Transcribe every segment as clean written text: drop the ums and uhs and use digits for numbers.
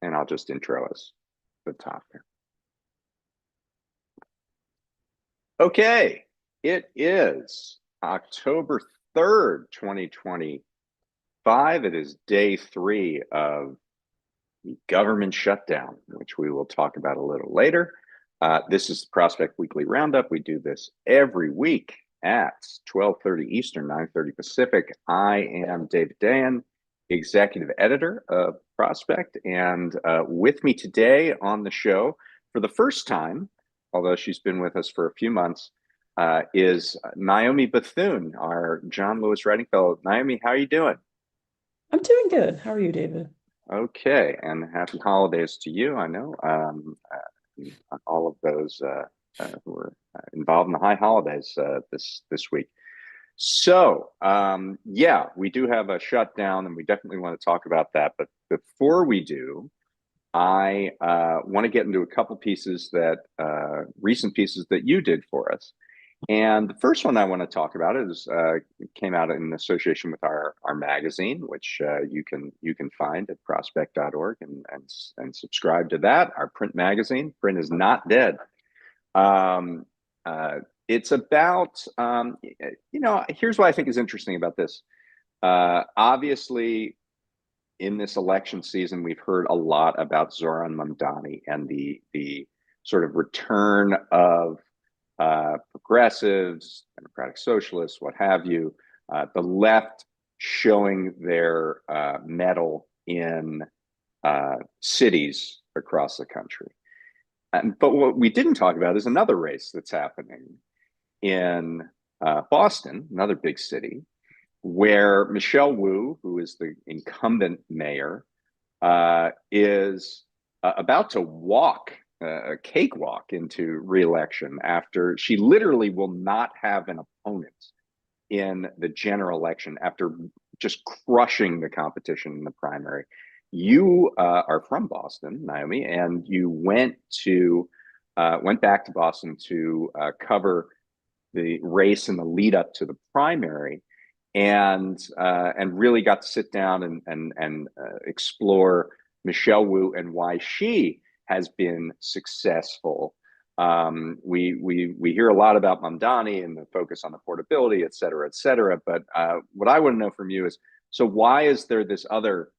and I'll just intro us to the top here. Okay, it is October 3rd, 2025. It is day 3 of the government shutdown, which we will talk about a little later. This is the Prospect Weekly Roundup. We do this every week at 12:30 Eastern, 9:30 Pacific. I am David Dayen, executive editor of Prospect, and with me today on the show for the first time, although she's been with us for a few months, is Naomi Bethune, our John Lewis Writing Fellow. Naomi, how are you doing? I'm doing good. How are you, David? Okay, and happy holidays to you. I know all of those who are involved in the high holidays this week. So, yeah, we do have a shutdown, and we definitely want to talk about that. But before we do, I want to get into a couple pieces that recent pieces that you did for us. And the first one I want to talk about is came out in association with our magazine, which you can find at prospect.org and subscribe to that. Our print magazine. Print is not dead. Um, it's about here's what I think is interesting about this. Obviously, in this election season, we've heard a lot about Zoran Mamdani and the sort of return of progressives, democratic socialists, what have you, the left showing their mettle in cities across the country. But what we didn't talk about is another race that's happening in Boston, another big city, where Michelle Wu, who is the incumbent mayor, is about to walk a cakewalk into reelection after she literally will not have an opponent in the general election after just crushing the competition in the primary. You are from Boston, Naomi, and you went back to Boston to cover the race and the lead up to the primary, and really got to sit down and explore Michelle Wu and why she has been successful. We hear a lot about Mamdani and the focus on affordability, et cetera, et cetera. But what I want to know from you is, so why is there this other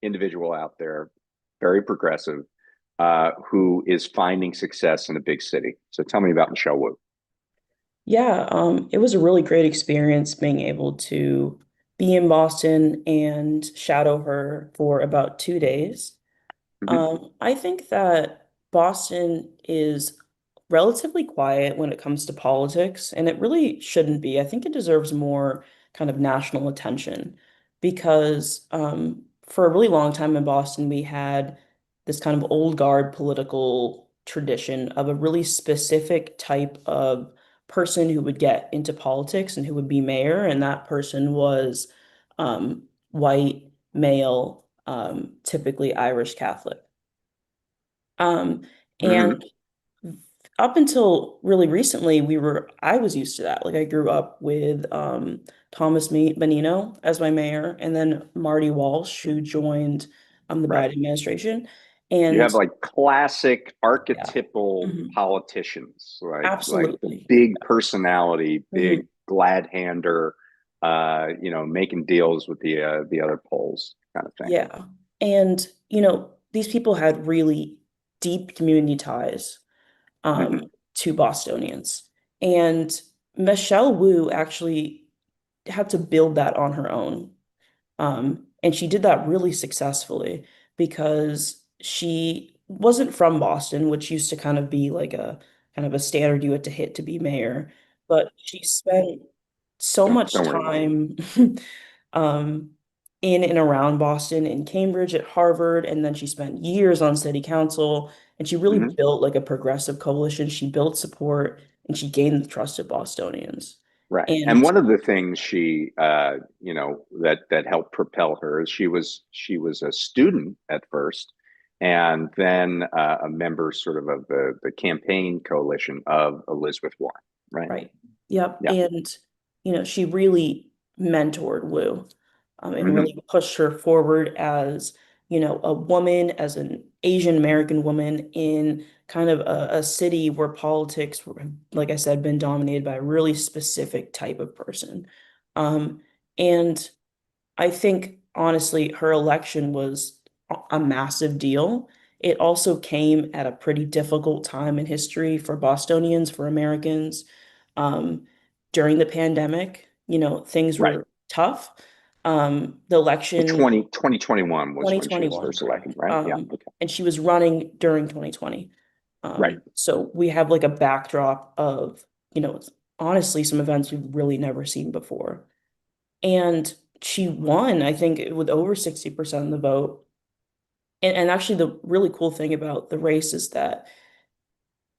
individual out there, very progressive, who is finding success in a big city? So tell me about Michelle Wu. Yeah, it was a really great experience being able to be in Boston and shadow her for about 2 days. Mm-hmm. I think that Boston is relatively quiet when it comes to politics, and it really shouldn't be. I think it deserves more kind of national attention because for a really long time in Boston, we had this kind of old guard political tradition of a really specific type of person who would get into politics and who would be mayor, and that person was white, male, typically Irish Catholic. Um, Mm-hmm. and up until really recently, I was used to that. Like I grew up with Thomas Menino as my mayor, and then Marty Walsh, who joined the Right. Biden administration. You have And like classic yeah, archetypal mhm, politicians, like the absolutely. big personality, Mhm. big glad hander, making deals with the other poles kind of thing. Yeah. And, these people had really deep community ties Hmm. to Bostonians. And Michelle Wu actually had to build that on her own. And she did that really successfully because she wasn't from Boston, which used to kind of be like a kind of a standard you had to hit to be mayor. But she spent so much Don't worry about it. time um, in and around Boston, in Cambridge, at Harvard, and then she spent years on city council, and she really Hmm. built like a progressive coalition. She built support, and she gained the trust of Bostonians. Right. And And one of the things she, that helped propel her is she was a student at first, and then a member sort of the campaign coalition of Elizabeth Warren. Right. right. Yep. Yeah. And, she really mentored Wu, and Hmm. really pushed her forward as, a woman, as an Asian American woman in kind of a city where politics, like I said, been dominated by a really specific type of person. Um, and I think honestly, her election was a massive deal. It also came at a pretty difficult time in history for Bostonians, for Americans. Um, During the pandemic, things Right. were tough. The election 2021 was when she was 2021, first elected, correct. right? Yeah. Okay. And she was running during 2020. Right. So we have like a backdrop of, honestly, some events we've really never seen before. And she won, I think, with over 60% of the vote. And actually, the really cool thing about the race is that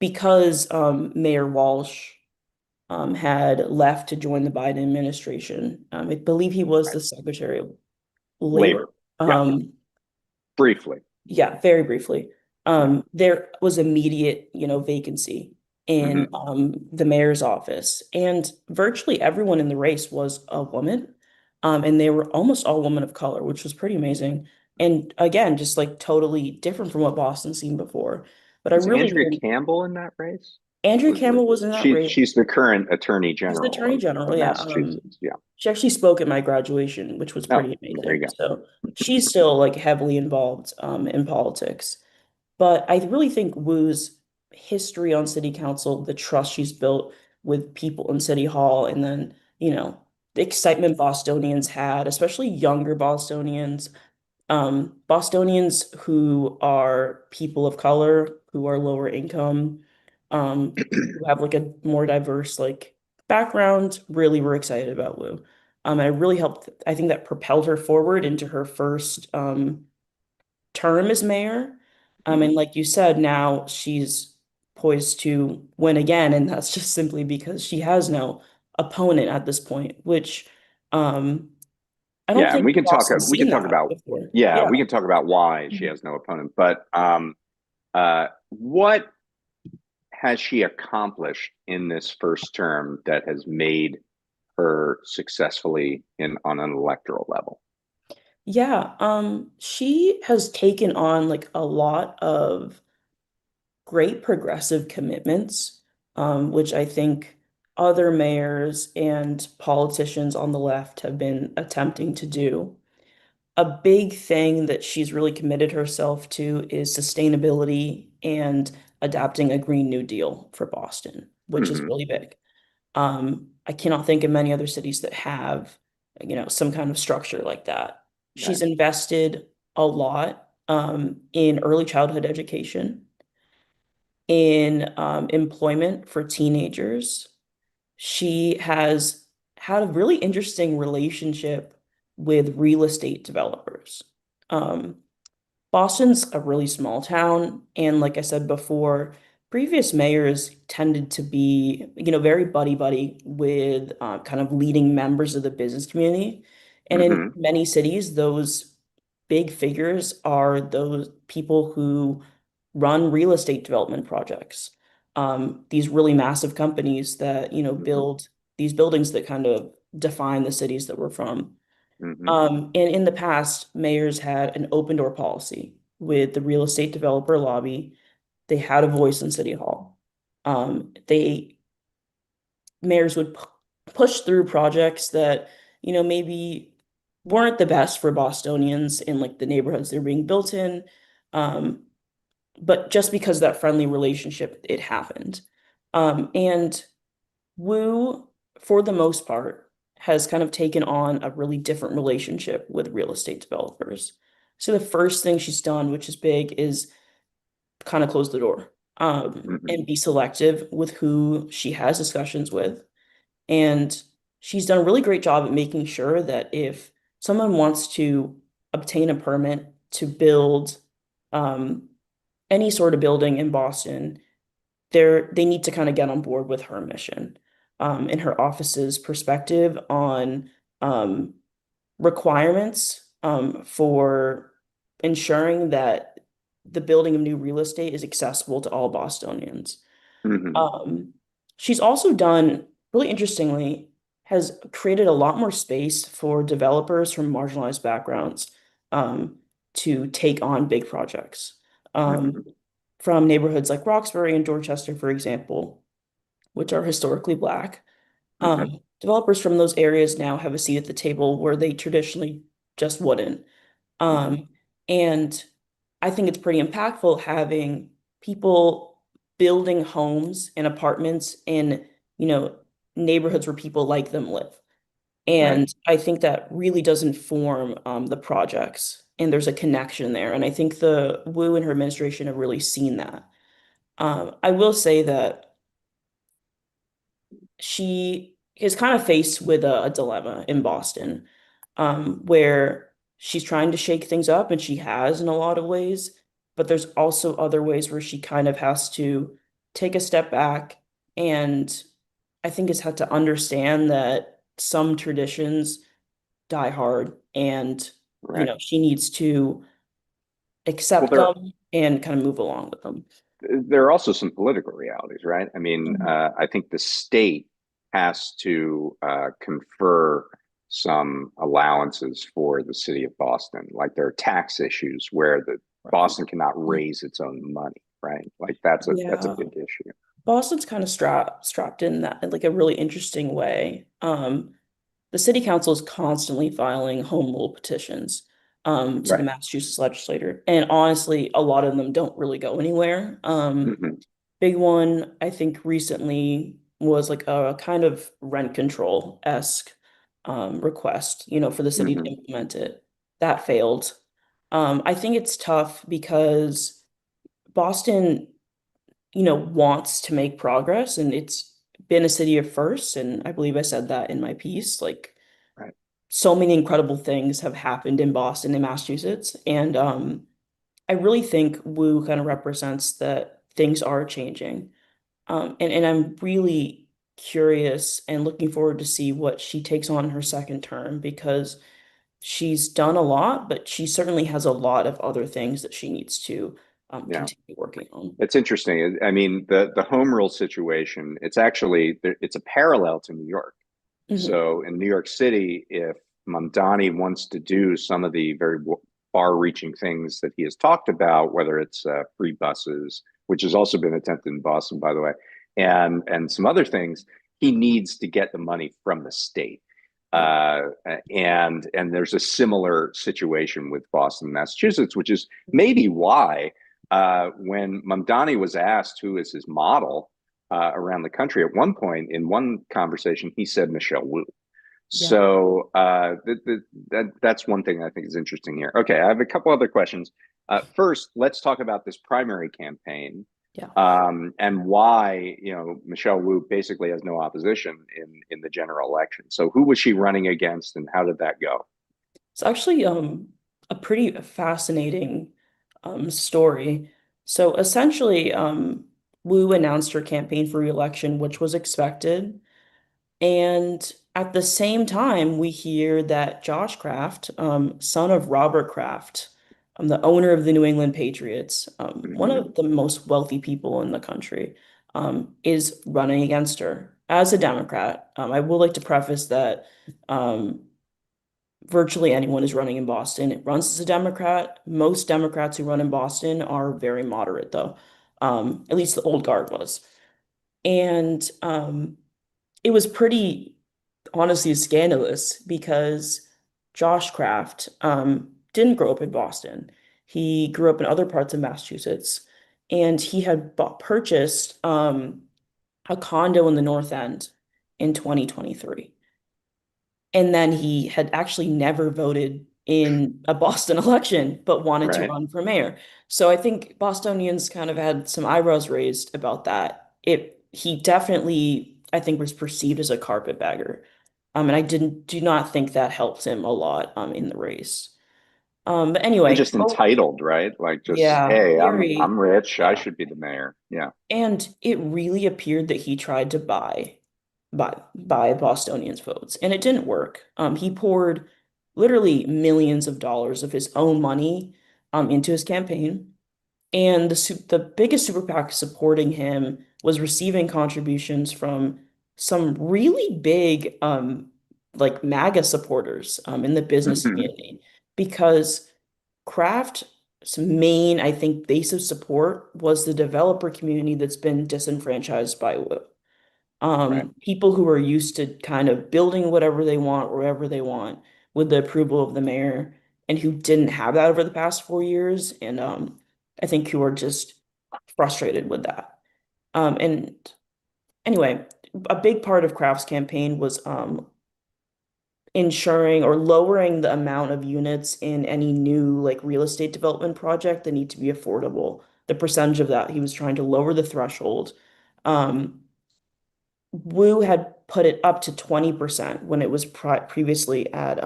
because Mayor Walsh had left to join the Biden administration, I believe he was Right. the Secretary of Labor. Labor. Yeah. Um, Briefly. Yeah, very briefly. Yeah. There was immediate, vacancy in Hmm. the mayor's office, and virtually everyone in the race was a woman, and they were almost all women of color, which was pretty amazing. And again, just like totally different from what Boston's seen before. But I Was really Andrea think Campbell in that race? Andrea Was Campbell was in that race. she's the current Attorney She's the General attorney general, of yeah. Massachusetts. Yeah. She actually spoke at my graduation, which was Oh, pretty there amazing. you So she's still like heavily involved in politics. But I really think Wu's history on city council, the trust she's built with people in City Hall, and then, the excitement Bostonians had, especially younger Bostonians, Bostonians who are people of color, who are lower income, who have like a more diverse like background, really were excited about Wu. And it really helped, I think that propelled her forward into her first term as mayor. And Mhm. like you said, now she's poised to win again, and that's just simply because she has no opponent at this point, which um, I don't Yeah, and think Boston's we can seen talk that about before. yeah, Yeah. we can talk about why she Mhm. has no opponent. But what has she accomplished in this first term that has made her successfully in on an electoral level? Yeah, she has taken on like a lot of great progressive commitments, which I think other mayors and politicians on the left have been attempting to do. A big thing that she's really committed herself to is sustainability and adapting a Green New Deal for Boston, which is Hmm. really big. I cannot think of many other cities that have, some kind of structure like that. Right. She's invested a lot in early childhood education, in employment for teenagers. She has had a really interesting relationship with real estate developers. Um, Boston's a really small town, and like I said before, previous mayors tended to be, very buddy-buddy with kind of leading members of the business community. And in Hmm. many cities, those big figures are those people who run real estate development projects. These really massive companies that, Hmm. build these buildings that kind of define the cities that we're from. Hmm. And in the past, mayors had an open door policy with the real estate developer lobby. They had a voice in City Hall. They mayors would push through projects that, maybe weren't the best for Bostonians in like the neighborhoods they're being built in. Um, but just because of that friendly relationship, it happened. And Wu, for the most part, has kind of taken on a really different relationship with real estate developers. So the first thing she's done, which is big, is kind of close the door, Hmm. and be selective with who she has discussions with. And she's done a really great job at making sure that if someone wants to obtain a permit to build um, any sort of building in Boston, they need to kind of get on board with her mission, and her office's perspective on um, requirements for ensuring that the building of new real estate is accessible to all Bostonians. Hmm. Um, she's also done, really interestingly, has created a lot more space for developers from marginalized backgrounds um, to take on big projects. um, Hmm. from neighborhoods like Roxbury and Dorchester, for example, which are historically Black. Hmm. Developers from those areas now have a seat at the table where they traditionally just wouldn't. Hmm. Um, and I think it's pretty impactful having people building homes and apartments in, you know, neighborhoods where people like them live. Right. And I think that really does inform the projects, and there's a connection there. And I think the Wu and her administration have really seen that. I will say that she is kind of faced with a dilemma in Boston, where she's trying to shake things up, and she has in a lot of ways, but there's also other ways where she kind of has to take a step back, and I think has had to understand that some traditions die hard, and Right. she needs to Well, accept there them and kind of move along with them. there are also some political realities, right? I mean, Mhm. I think the state has to confer some allowances for the city of Boston. Like there are tax issues where the Right. Boston cannot raise its own money, right? Like that's a Yeah. big issue. Boston's kind of strapped in that in like a really interesting way. The city council is constantly filing home rule petitions to the Right. Massachusetts legislature, and honestly, a lot of them don't really go anywhere. Hmm. Big one I think recently was like a kind of rent control-esque request, for the city to Hmm. implement it. That failed. I think it's tough because Boston wants to make progress, and it's been a city of firsts, and I believe I said that in my piece. Like Right. so many incredible things have happened in Boston and Massachusetts, and I really think Wu kind of represents that things are changing. And I'm really curious and looking forward to see what she takes on in her second term because she's done a lot, but she certainly has a lot of other things that she needs to Yeah. continue working on. It's interesting. I mean, the home rule situation, it's a parallel to New York. Hmm. So in New York City, if Mamdani wants to do some of the very far-reaching things that he has talked about, whether it's free buses, which has also been attempted in Boston, by the way, and some other things, he needs to get the money from the state. Yeah. Uh, and there's a similar situation with Boston, Massachusetts, which is maybe why when Mamdani was asked who is his model around the country, at one point in one conversation, he said Michelle Wu. Yeah. So that's one thing I think is interesting here. Okay, I have a couple other questions. First, let's talk about this primary campaign Yeah. and why Michelle Wu basically has no opposition in the general election. So who was she running against, and how did that go? It's actually a pretty fascinating story. So essentially, Wu announced her campaign for re-election, which was expected. And at the same time, we hear that Josh Kraft, son of Robert Kraft, the owner of the New England Patriots, one Hmm. of the most wealthy people in the country, is running against her as a Democrat. I would like to preface that um, virtually anyone is running in Boston. It runs as a Democrat. Most Democrats who run in Boston are very moderate, though. At least the old guard was. And it was pretty honestly scandalous because Josh Kraft didn't grow up in Boston. He grew up in other parts of Massachusetts, and he had purchased a condo in the North End in 2023. And then he had actually never voted in a Boston election, but wanted to Right. run for mayor. So I think Bostonians kind of had some eyebrows raised about that. He definitely, I think, was perceived as a carpetbagger. And I do not think that helped him a lot in the race. But And anyway, just entitled, right? Like just, yeah, hey, I'm very, rich. I yeah. should be the mayor. Yeah. And it really appeared that he tried to buy Bostonians' votes, and it didn't work. He poured literally millions of dollars of his own money into his campaign, and the biggest super PAC supporting him was receiving contributions from some really big like MAGA supporters in the business community because Kraft main, I think, base of support was the developer community that's been disenfranchised by Wu. Right. People who are used to kind of building whatever they want, wherever they want, with the approval of the mayor, and who didn't have that over the past 4 years, and I think who are just frustrated with that. And anyway, a big part of Kraft's campaign was ensuring or lowering the amount of units in any new like real estate development project that need to be affordable. The percentage of that, he was trying to lower the threshold. Um, Wu had put it up to 20% when it was previously at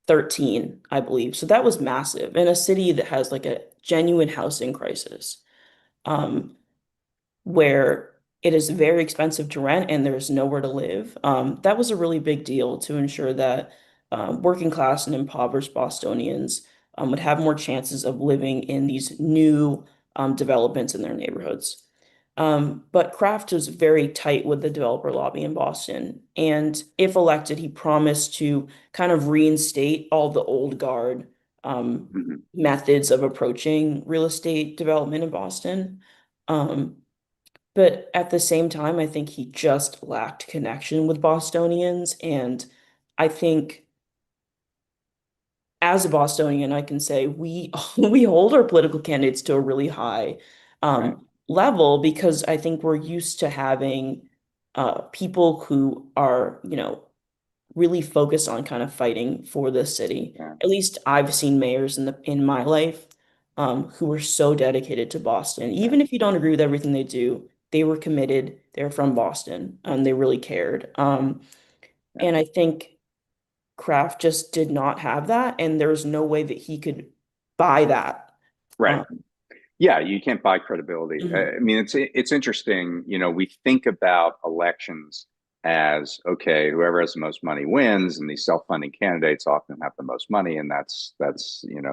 13, I believe. So that was massive in a city that has like a genuine housing crisis. Um, where it is very expensive to rent and there's nowhere to live. That was a really big deal to ensure that working class and impoverished Bostonians would have more chances of living in these new developments in their neighborhoods. But Kraft was very tight with the developer lobby in Boston. And if elected, he promised to kind of reinstate all the old guard Hmm. methods of approaching real estate development in Boston. Um, but at the same time, I think he just lacked connection with Bostonians. And I think as a Bostonian, I can say we we hold our political candidates to a really high Right. level because I think we're used to having people who are, really focused on kind of fighting for the city. Yeah. At least I've seen mayors in my life who were so dedicated to Boston. Yeah. Even if you don't agree with everything they do, they were committed. They're from Boston. They really cared. Yeah. And I think Kraft just did not have that, and there was no way that he could buy that. Right. Um, Yeah, you can't buy credibility. mhm, I mean, it's interesting. We think about elections as okay, whoever has the most money wins, and these self-funding candidates often have the most money, and that's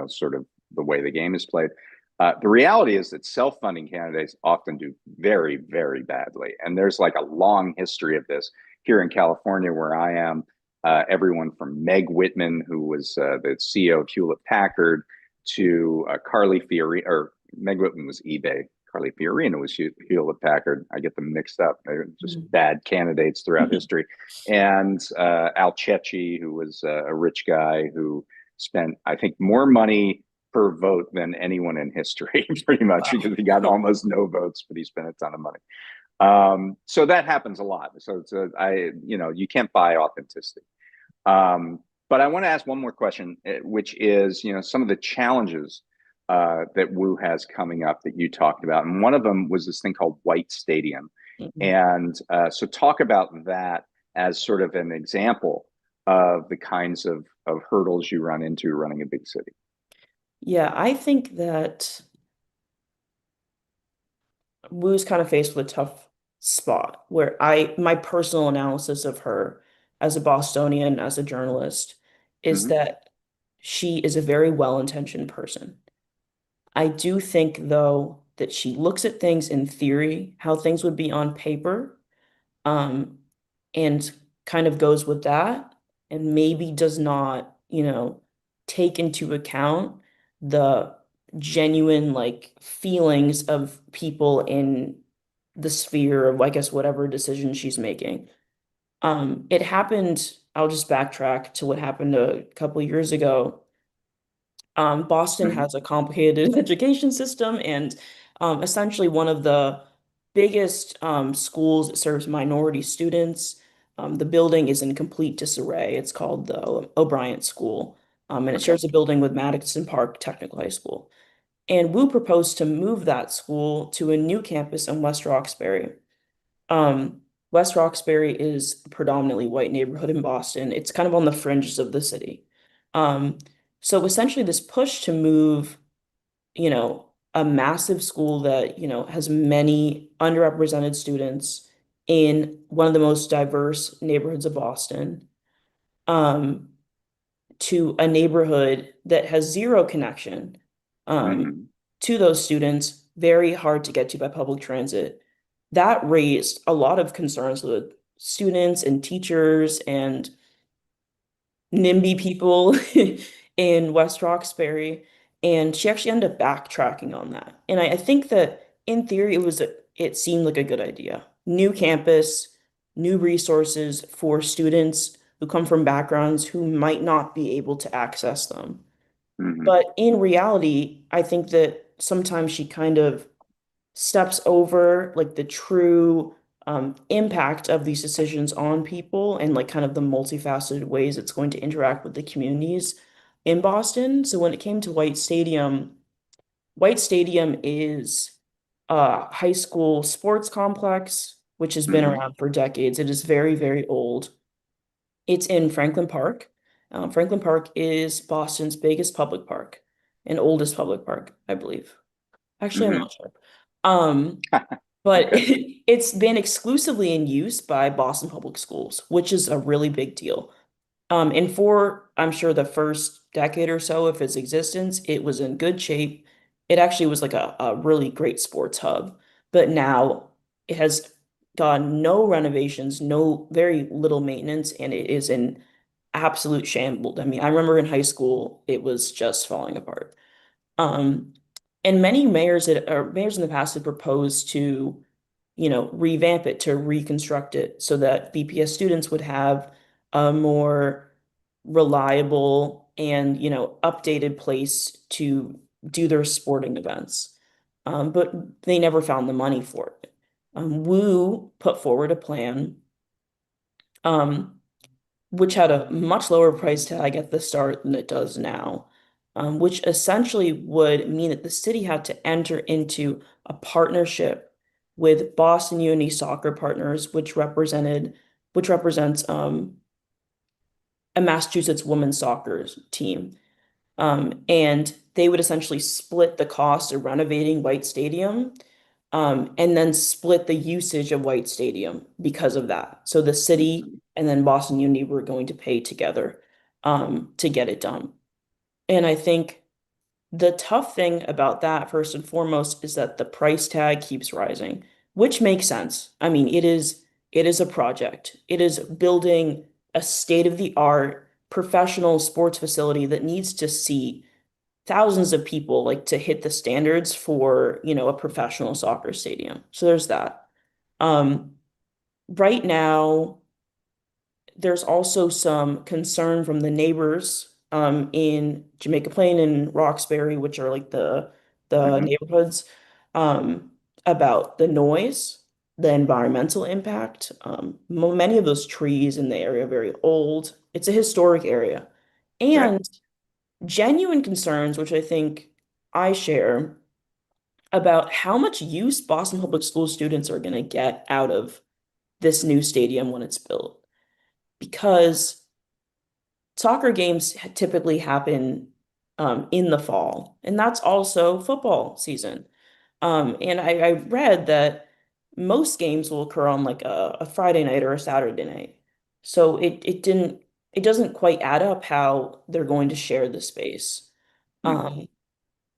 sort of the way the game is played. The reality is that self-funding candidates often do very, very badly, and there's like a long history of this here in California, where I am. Everyone from Meg Whitman, who was the CEO of Hewlett Packard, to Carly Fiore, or Meg Whitman was eBay. Carly Fiorina was Hewlett Packard. I get them mixed up. They're just mhm. bad candidates throughout history. And Al Cecchi, who was a rich guy who spent, I think, more money per vote than anyone in history, pretty much, because he got Wow. almost no votes, but he spent a ton of money. So that happens a lot. So you can't buy authenticity. But I want to ask one more question, which is, some of the challenges that Wu has coming up that you talked about, and one of them was this thing called White Stadium, Mhm. and so talk about that as sort of an example of the kinds of hurdles you run into running a big city. Yeah, I think that Wu's kind of faced with a tough spot where my personal analysis of her as a Bostonian, as a journalist, is Hmm. that she is a very well-intentioned person. I do think, though, that she looks at things in theory, how things would be on paper, um, and kind of goes with that, and maybe does not, take into account the genuine like feelings of people in the sphere of, I guess, whatever decision she's making. It happened, I'll just backtrack to what happened a couple years ago. Boston Hmm. has a complicated education system, and essentially one of the biggest schools that serves minority students. The building is in complete disarray. It's called the O'Brien School, and it Okay. shares a building with Madison Park Technical High School. And Wu proposed to move that school to a new campus in West Roxbury. Um, West Roxbury is a predominantly white neighborhood in Boston. It's kind of on the fringes of the city. Um, so essentially this push to move, a massive school that, has many underrepresented students in one of the most diverse neighborhoods of Boston, um, to a neighborhood that has zero connection, um, Hmm. to those students, very hard to get to by public transit. That raised a lot of concerns with students and teachers and NIMBY people in West Roxbury. And she actually ended up backtracking on that. And I think that in theory, it seemed like a good idea. New campus, new resources for students who come from backgrounds who might not be able to access them. Hmm. But in reality, I think that sometimes she kind of steps over like the true impact of these decisions on people and like kind of the multifaceted ways it's going to interact with the communities in Boston. So when it came to White Stadium is a high school sports complex, which has been Hmm. around for decades. It is very, very old. It's in Franklin Park. Franklin Park is Boston's biggest public park and oldest public park, I believe. Actually, I'm Hmm. not sure. But Okay. it's been exclusively in use by Boston Public Schools, which is a really big deal. And for, I'm sure, the first decade or so of its existence, it was in good shape. It actually was like a really great sports hub. But now it has gotten no renovations, no very little maintenance, and it is in absolute shambles. I mean, I remember in high school, it was just falling apart. Um, and many mayors in the past have proposed to, revamp it, to reconstruct it so that BPS students would have a more reliable and, updated place to do their sporting events. But they never found the money for it. Wu put forward a plan. Um, which had a much lower price tag at the start than it does now, which essentially would mean that the city had to enter into a partnership with Boston Uni Soccer Partners, which represents a Massachusetts women's soccer team. And they would essentially split the cost of renovating White Stadium, and then split the usage of White Stadium because of that. So the city and then Boston Uni were going to pay together to get it done. And I think the tough thing about that, first and foremost, is that the price tag keeps rising, which makes sense. I mean, it is a project. It is building a state-of-the-art professional sports facility that needs to seat thousands of people like to hit the standards for, a professional soccer stadium. So there's that. Um, right now, there's also some concern from the neighbors in Jamaica Plain and Roxbury, which are like the Hmm. neighborhoods, about the noise, the environmental impact. Many of those trees in the area are very old. It's a historic area. Right. And genuine concerns, which I think I share, about how much use Boston Public School students are going to get out of this new stadium when it's built. Because soccer games typically happen in the fall, and that's also football season. And I read that most games will occur on like a Friday night or a Saturday night. So it doesn't quite add up how they're going to share the space. Hmm. Um,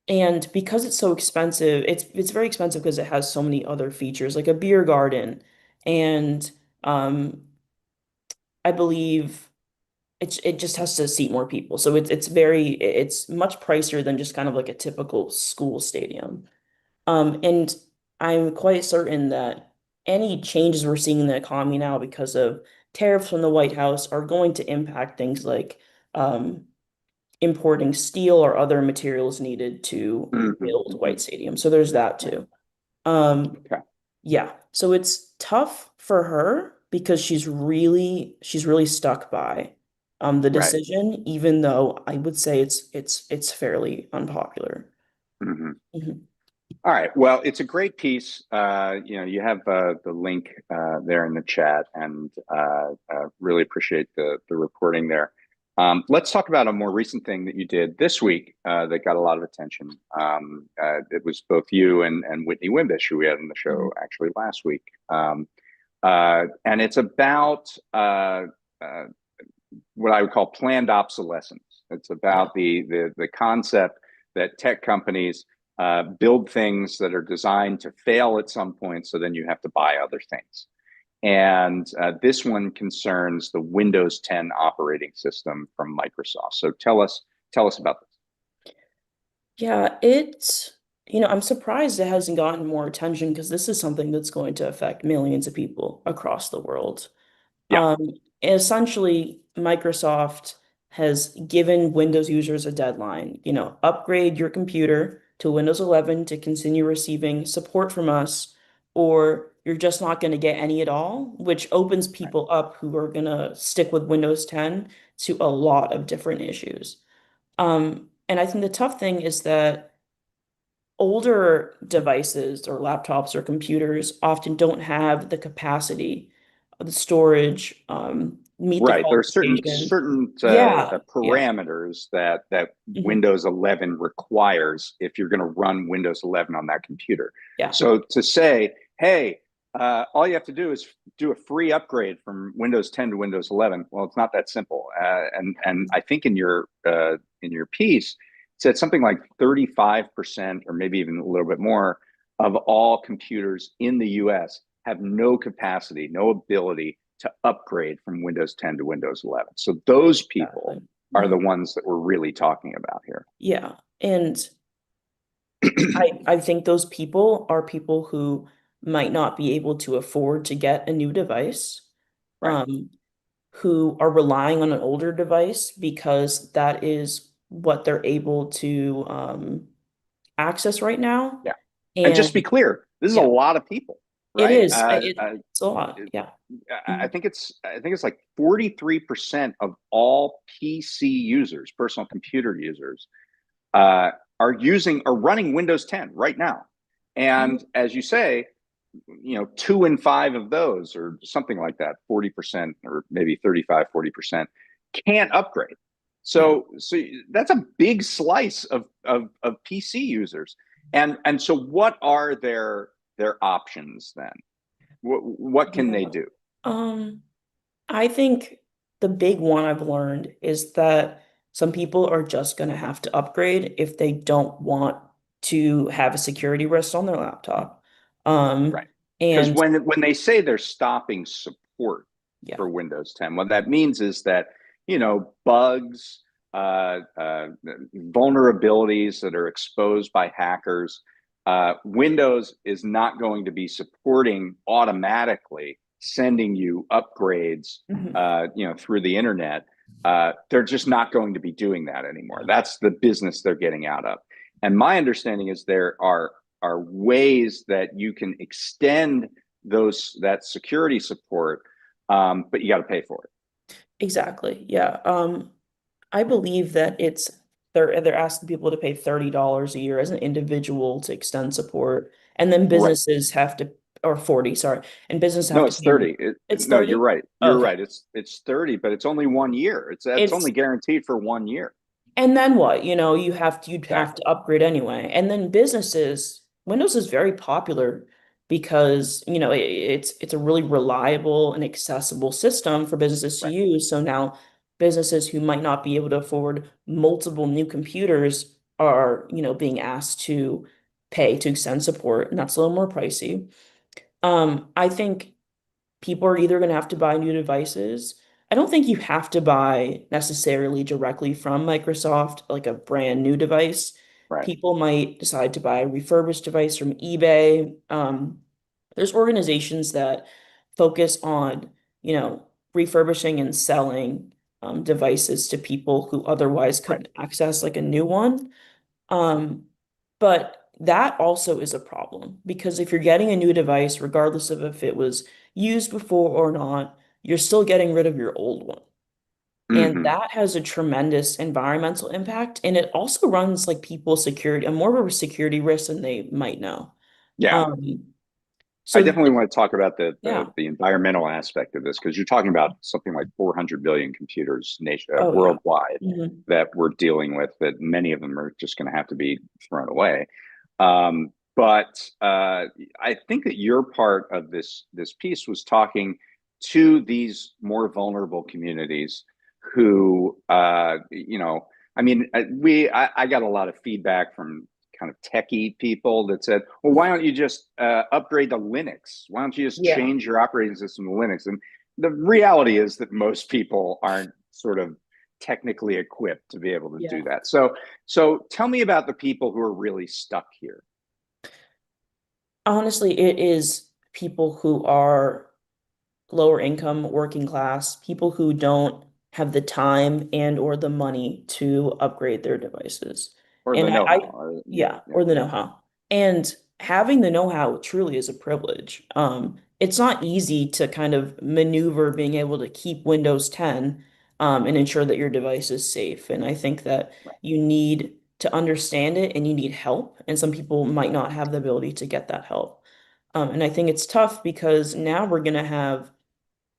and because it's so expensive, it's very expensive because it has so many other features, like a beer garden, and um, I believe it just has to seat more people. So it's much pricier than just kind of like a typical school stadium. And I'm quite certain that any changes we're seeing in the economy now because of tariffs from the White House are going to impact things like um, importing steel or other materials needed to Hmm. build Hmm. White Stadium. So there's that Right. too. Um, Okay. yeah, so it's tough for her because she's really stuck by the Right. decision, even though I would say it's fairly unpopular. Hmm. Mhm. All right. Well, it's a great piece. You have the link there in the chat, and really appreciate the reporting there. Let's talk about a more recent thing that you did this week that got a lot of attention. It was both you and Whitney Wimbish, who we had on the show Mhm. actually last week, and it's about uh, what I would call planned obsolescence. It's Yeah. about the concept that tech companies build things that are designed to fail at some point, so then you have to buy other things. And this one concerns the Windows 10 operating system from Microsoft. So tell us about this. Yeah, I'm surprised it hasn't gotten more attention because this is something that's going to affect millions of people across the world. Yeah, Essentially, Microsoft has given Windows users a deadline. Upgrade your computer to Windows 11 to continue receiving support from us, or you're just not going to get any at all, which opens right. people up who are going to stick with Windows 10 to a lot of different issues. And I think the tough thing is that older devices or laptops or computers often don't have the capacity, the storage, meet the Right. There are qualifications. certain Yeah, yeah, parameters that mhm, Windows 11 requires if you're going to run Windows 11 on that computer. yeah, So to say, hey, all you have to do is do a free upgrade from Windows 10 to Windows 11. Well, it's not that simple. And I think in your piece, it said something like 35% or maybe even a little bit more of all computers in the US have no capacity, no ability to upgrade from Windows 10 to Windows 11. So those people exactly. are the Mhm. ones that we're really talking about here. Yeah, and I think those people are people who might not be able to afford to get a new device, Right. um, who are relying on an older device because that is what they're able to access right now. Yeah. And just to be And clear, this is a yeah, lot of people, it right? is. It's a lot. Yeah. I Mhm. think it's like 43% of all PC users, personal computer users, uh, are running Windows 10 right now. And Mhm. as you say, two in five of those, or something like that, 40% or maybe 35, 40% can't upgrade. Yeah, So that's a big slice of PC users. And so what are their options then? What can they yeah. do? Um, I think the big one I've learned is that some people are just going to have to upgrade if they don't want to have a security risk on their laptop. Right. Because And when they say they're stopping support yeah. for Windows 10, what that means is that bugs, vulnerabilities that are exposed by hackers, Windows is not going to be supporting automatically sending you upgrades, Mhm. through the internet. They're just not going to be doing that anymore. Yeah. That's the business they're getting out of. And my understanding is there are ways that you can extend that security support, but you got to pay for it. Exactly. Yeah. I believe that they're asking people to pay $30 a year as an individual to extend support, and then Right. businesses have to, or 40, sorry, and businesses have No, to it's pay. 30. It's No, you're 30? right. You're Okay. right. It's 30, but it's only 1 year. It's It's only guaranteed for 1 year. And then what? You'd have Exactly. to upgrade anyway. And then Windows is very popular because, it's a really reliable and accessible system for businesses to Right. use. So now businesses who might not be able to afford multiple new computers are, being asked to pay to extend support, and that's a little more pricey. I think people are either going to have to buy new devices. I don't think you have to buy necessarily directly from Microsoft, like a brand new device. Right. People might decide to buy a refurbished device from eBay. There's organizations that focus on, refurbishing and selling devices to people who otherwise Right. couldn't access like a new one. Um, but that also is a problem because if you're getting a new device, regardless of if it was used before or not, you're still getting rid of your old one. And Hmm. that has a tremendous environmental impact. And it also runs like people's security, a more of a security risk than they might know. Yeah. Um, I so definitely want to talk about yeah. the environmental aspect of this because you're talking about something like 400 billion computers Oh yeah. worldwide Hmm. that we're dealing with. That many of them are just going to have to be thrown away. But I think that your part of this piece was talking to these more vulnerable communities who, I mean, I got a lot of feedback from kind of techie people that said, well, why don't you just upgrade to Linux? Why don't you just Yeah. change your operating system to Linux? And the reality is that most people aren't sort of technically equipped to be able to do Yeah. that. So tell me about the people who are really stuck here. Honestly, it is people who are lower income, working class, people who don't have the time and or the money to upgrade their devices. Or And the I know-how, or yeah, yeah, or the yeah, know-how. And having the know-how truly is a privilege. It's not easy to kind of maneuver being able to keep Windows 10 and ensure that your device is safe. And I think that right, you need to understand it and you need help. And some people might not have the ability to get that help. And I think it's tough because now we're going to have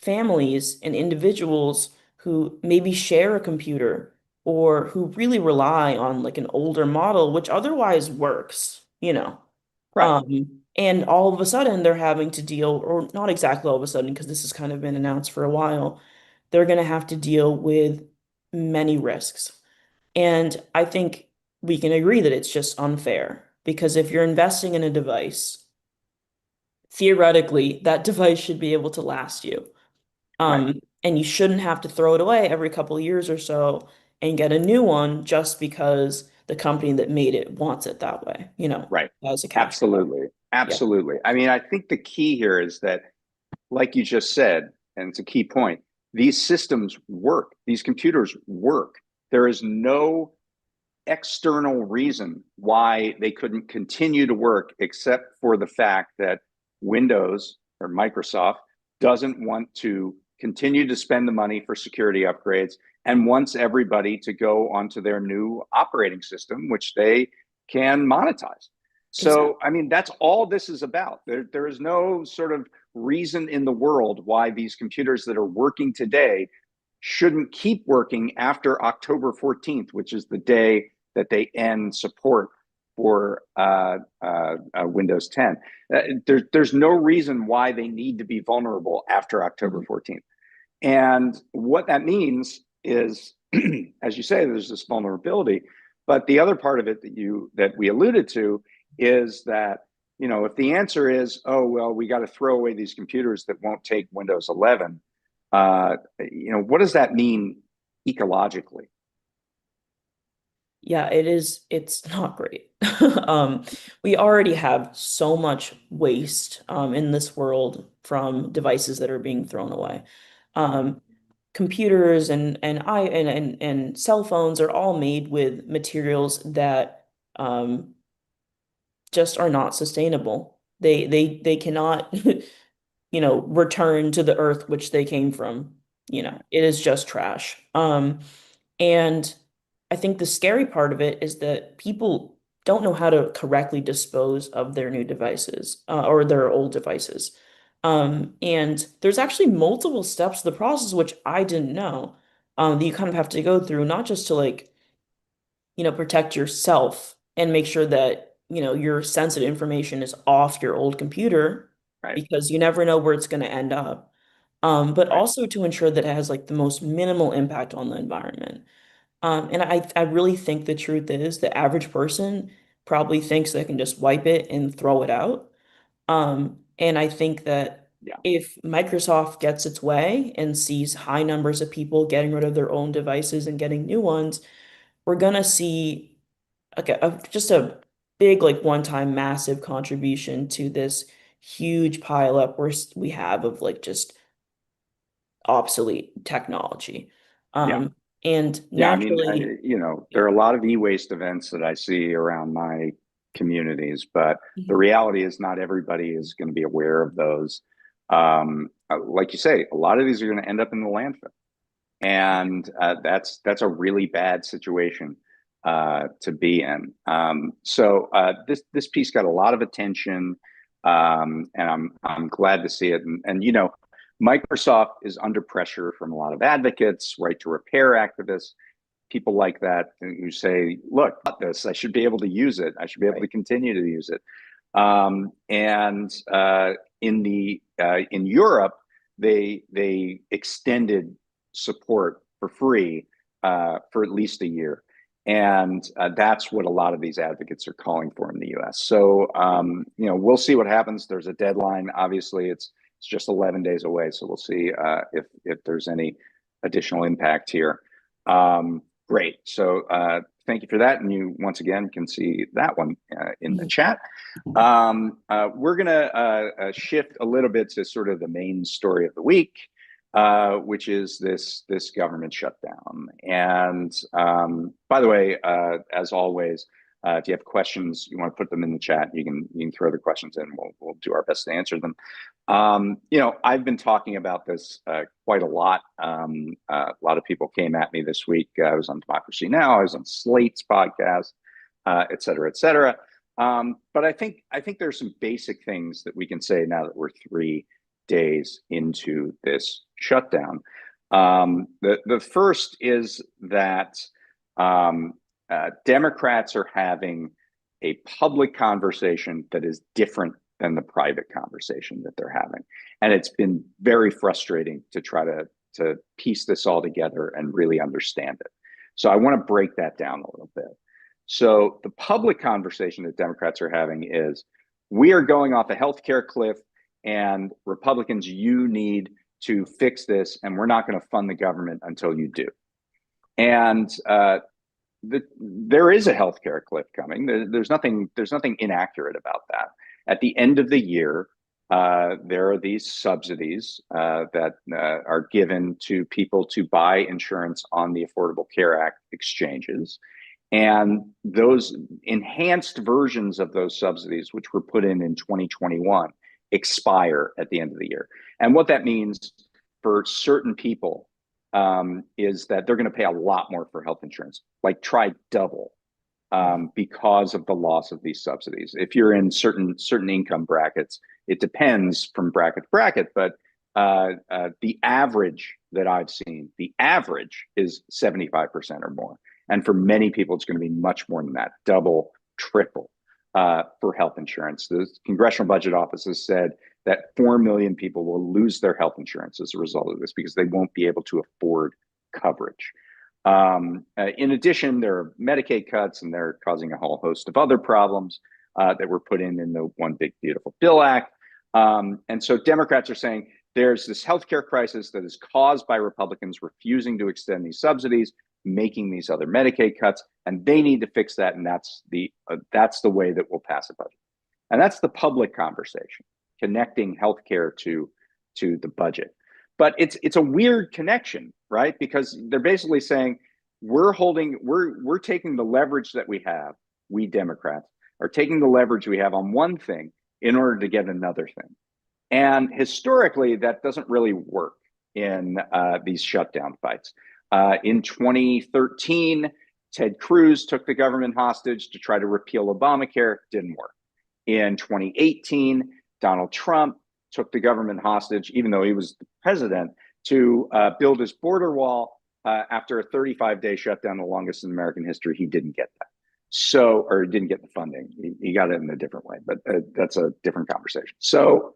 families and individuals who maybe share a computer or who really rely on like an older model, which otherwise works, you know. right, And all of a sudden they're having to deal, or not exactly all of a sudden, because this has kind of been announced for a while, they're going to have to deal with many risks. And I think we can agree that it's just unfair because if you're investing in a device, theoretically, that device should be able to last you. right, And you shouldn't have to throw it away every couple of years or so and get a new one just because the company that made it wants it that way, right. as a cash grab. Absolutely, Yeah. absolutely. I mean, I think the key here is that, like you just said, and it's a key point, these systems work, these computers work. There is no external reason why they couldn't continue to work except for the fact that Windows or Microsoft doesn't want to continue to spend the money for security upgrades and wants everybody to go onto their new operating system, which they can monetize. So, Exactly. I mean, that's all this is about. There is no sort of reason in the world why these computers that are working today shouldn't keep working after October 14th, which is the day that they end support for Windows 10. There's no reason why they need to be vulnerable after October Mhm. 14th. And what that means is, as you say, there's this vulnerability. But the other part of it that we alluded to is that, if the answer is, oh well, we got to throw away these computers that won't take Windows 11, what does that mean ecologically? Yeah, it's not great. Um, we already have so much waste in this world from devices that are being thrown away. Um, computers and cell phones are all made with materials that just are not sustainable. They cannot return to the earth which they came from. It is just trash. And I think the scary part of it is that people don't know how to correctly dispose of their new devices or their old devices. And there's actually multiple steps to the process which I didn't know that you kind of have to go through, not just to like protect yourself and make sure that, your sensitive information is off your old computer Right, because you never know where it's going to end up. But right, also to ensure that it has like the most minimal impact on the environment. And I really think the truth is the average person probably thinks they can just wipe it and throw it out. And I think that yeah, if Microsoft gets its way and sees high numbers of people getting rid of their own devices and getting new ones, we're gonna see like just a big like one-time massive contribution to this huge pile up we have of like just obsolete technology. yeah. Um, and Yeah, I mean, naturally, there yeah. are a lot of e-waste events that I see around my communities, but the Mhm. reality is not everybody is going to be aware of those. Like you say, a lot of these are going to end up in the landfill, and that's a really bad situation to be in. So this piece got a lot of attention, and I'm glad to see it. And Microsoft is under pressure from a lot of advocates, right to repair activists, people like that who say, "Look, this I should be able to use it. I should be able to Right. continue to use it." And in Europe, they extended support for free for at least a year, and that's what a lot of these advocates are calling for in the U.S. So we'll see what happens. There's a deadline. Obviously, it's just 11 days away, so we'll see if there's any additional impact here. Great. So thank you for that. And you once again can see that one in the chat. We're going to shift a little bit to sort of the main story of the week, which is this government shutdown. And by the way, as always, if you have questions, you want to put them in the chat. You can throw the questions in. We'll do our best to answer them. I've been talking about this quite a lot. A lot of people came at me this week. I was on Democracy Now! I was on Slate's podcast, et cetera, et cetera. But I think there's some basic things that we can say now that we're 3 days into this shutdown. The first is that Democrats are having a public conversation that is different than the private conversation that they're having. And it's been very frustrating to try to piece this all together and really understand it. So I want to break that down a little bit. So the public conversation that Democrats are having is, we are going off a healthcare cliff, and Republicans, you need to fix this, and we're not going to fund the government until you do. And there is a healthcare cliff coming. There's nothing inaccurate about that. At the end of the year, there are these subsidies that are given to people to buy insurance on the Affordable Care Act exchanges. And those enhanced versions of those subsidies, which were put in 2021, expire at the end of the year. And what that means for certain people is that they're going to pay a lot more for health insurance, like try double, because of the loss of these subsidies. If you're in certain income brackets, it depends from bracket to bracket, but the average that I've seen, the average is 75% or more. And for many people, it's going to be much more than that, double, triple for health insurance. The Congressional Budget Office has said that 4 million people will lose their health insurance as a result of this because they won't be able to afford coverage. In addition, there are Medicaid cuts, and they're causing a whole host of other problems that were put in the One Big Beautiful Bill Act. And so Democrats are saying there's this healthcare crisis that is caused by Republicans refusing to extend these subsidies, making these other Medicaid cuts, and they need to fix that. And that's the way that we'll pass a budget. And that's the public conversation, connecting healthcare to the budget. But it's a weird connection, right? Because they're basically saying we're taking the leverage that we have, we Democrats are taking the leverage we have on one thing in order to get another thing. And historically, that doesn't really work in these shutdown fights. In 2013, Ted Cruz took the government hostage to try to repeal Obamacare. Didn't work. In 2018, Donald Trump took the government hostage, even though he was the president, to build his border wall. After a 35-day shutdown, the longest in American history, he didn't get that. Or didn't get the funding. He got it in a different way, but that's a different conversation. So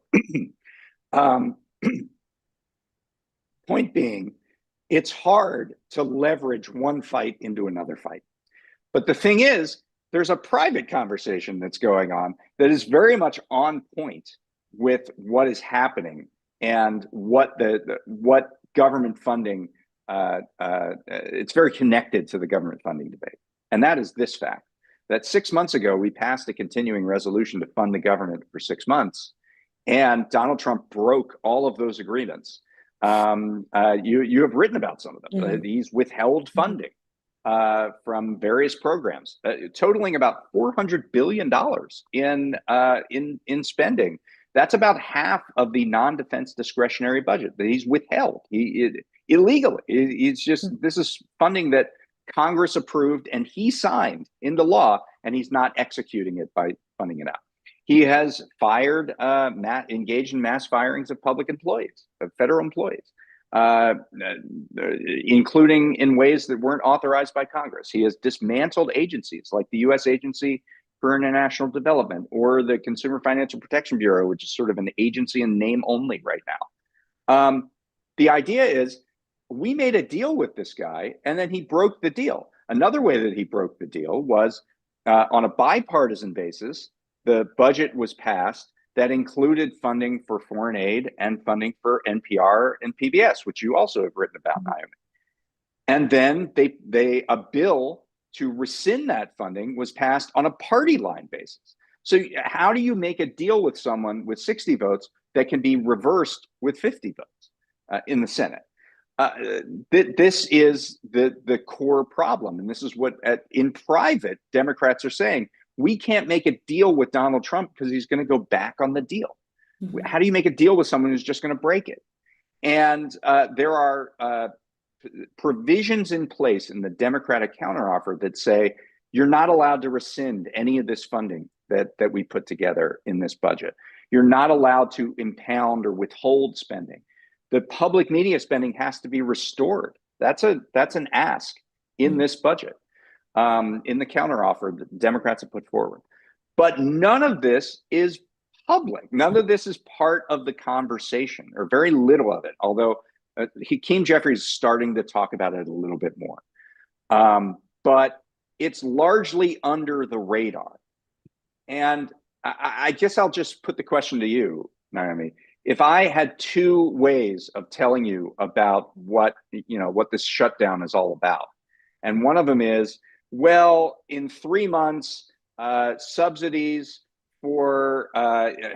point being, it's hard to leverage one fight into another fight. But the thing is, there's a private conversation that's going on that is very much on point with what is happening and what government funding, it's very connected to the government funding debate. And that is this fact, that 6 months ago, we passed a continuing resolution to fund the government for 6 months, and Donald Trump broke all of those agreements. You have written about some of them. Mm-hmm. He's withheld funding from various programs, totaling about $400 billion in spending. That's about half of the non-defense discretionary budget that he's withheld illegally. This is funding that Congress approved and he signed into law, and he's not executing it by funding it out. He has engaged in mass firings of public employees, of federal employees, including in ways that weren't authorized by Congress. He has dismantled agencies like the U.S. Agency for International Development or the Consumer Financial Protection Bureau, which is sort of an agency in name only right now. The idea is we made a deal with this guy, and then he broke the deal. Another way that he broke the deal was on a bipartisan basis. The budget was passed that included funding for foreign aid and funding for NPR and PBS, which you also have written about, Naomi. And then a bill to rescind that funding was passed on a party line basis. So how do you make a deal with someone with 60 votes that can be reversed with 50 votes in the Senate? This is the core problem, and this is what in private Democrats are saying. We can't make a deal with Donald Trump because he's going to go back on the deal. Mhm. How do you make a deal with someone who's just going to break it? And there are provisions in place in the Democratic counteroffer that say you're not allowed to rescind any of this funding that we put together in this budget. You're not allowed to impound or withhold spending. The public media spending has to be restored. That's an ask in this budget, in the counteroffer that the Democrats have put forward. But none of this is public. None of this is part of the conversation, or very little of it, although Hakeem Jeffries is starting to talk about it a little bit more. But it's largely under the radar. And I guess I'll just put the question to you, Naomi. If I had two ways of telling you about what this shutdown is all about, and one of them is, well, in 3 months, subsidies for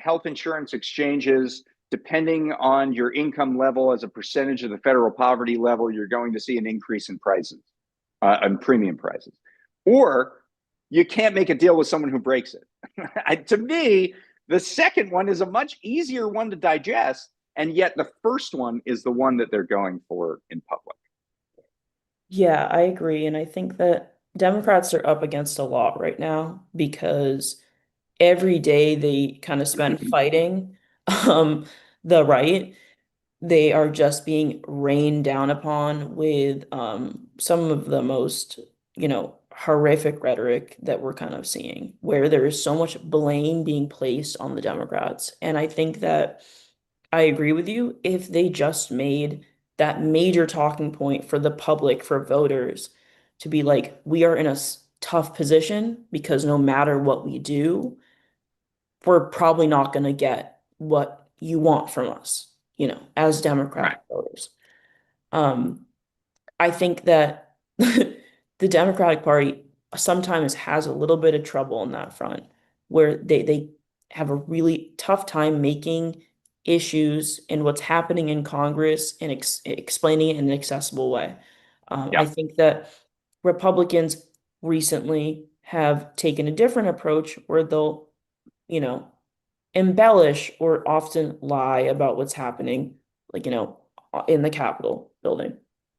health insurance exchanges, depending on your income level as a percentage of the federal poverty level, you're going to see an increase in prices, and premium prices. Or you can't make a deal with someone who breaks it. To me, the second one is a much easier one to digest, and yet the first one is the one that they're going for in public. Yeah, I agree. And I think that Democrats are up against a lot right now because every day they kind of spend fighting um, the right. They are just being rained down upon with some of the most, horrific rhetoric that we're kind of seeing, where there is so much blame being placed on the Democrats. And I think that I agree with you. If they just made that major talking point for the public, for voters, to be like, we are in a tough position because no matter what we do, we're probably not going to get what you want from us, as Right. Democratic voters. Um, I think that the Democratic Party sometimes has a little bit of trouble on that front, where they have a really tough time making issues and what's happening in Congress and explaining it in an accessible way. Yeah. I think that Republicans recently have taken a different approach where they'll, you know, embellish or often lie about what's happening, like, in the Capitol building.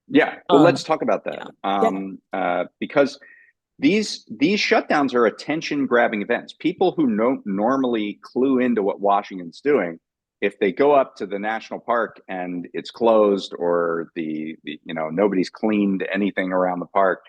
Yeah. Well, let's Um, talk about that. yeah. Yeah. Because these shutdowns are attention grabbing events. People who don't normally clue into what Washington's doing, if they go up to the national park and it's closed, or the nobody's cleaned anything around the park,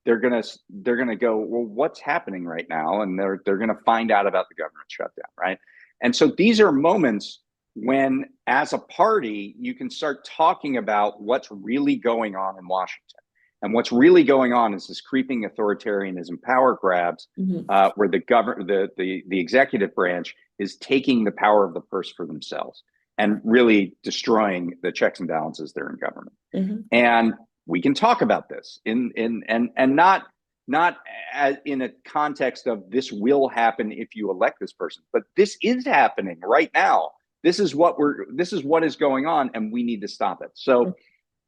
they're gonna go, well, what's happening right now? And they're gonna find out about the government shutdown, right? And so these are moments when, as a party, you can start talking about what's really going on in Washington. And what's really going on is this creeping authoritarianism, power grabs, Mhm. where the executive branch is taking the power of the purse for themselves and really destroying the checks and balances that are in government. Mhm. And we can talk about this and not as in a context of this will happen if you elect this person, but this is happening right now. This is what is going on, and we need to stop it. So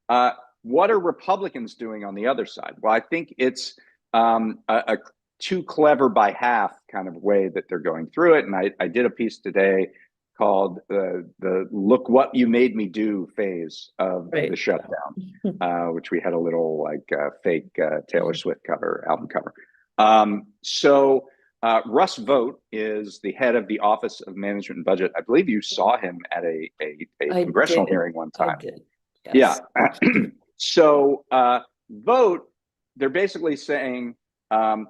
uh, what are Republicans doing on the other side? Well, I think it's a too clever by half kind of way that they're going through it. And I did a piece today called the "Look What You Made Me Do" phase of the Right. shutdown, which we had a little like fake Taylor Mhm. Swift album cover. So Russ Vogt is the head of the Office of Management and Budget. I believe you saw him at a I congressional did. hearing one I time. did. Yeah. Yes. So Vote, they're basically saying,